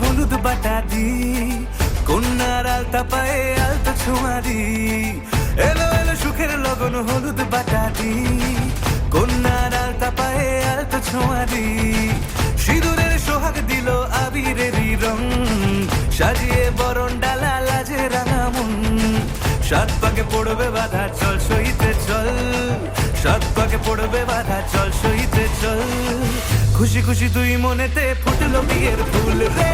হলুদ বাটা দি, কন্যার আলতা পায়ে আলতা ছোঁয়া দি। এলো এলো সুখের লগন হলুদ বাটা দি, কন্যার আলতা পায়ে আলতা ছোঁয়া দি। সিঁদুরের সোহাগ দিল আবিরেরই রং, সাজিয়ে বরণ ডালা লাজে রাঙা মন। সাত পাকে পড়বে বাধা চল সইতে চল, সাত পাকে পড়বে বাধা চল সইতে চল। খুশি খুশি তুই মনেতে ফুটলো বিয়ের ফুল রে।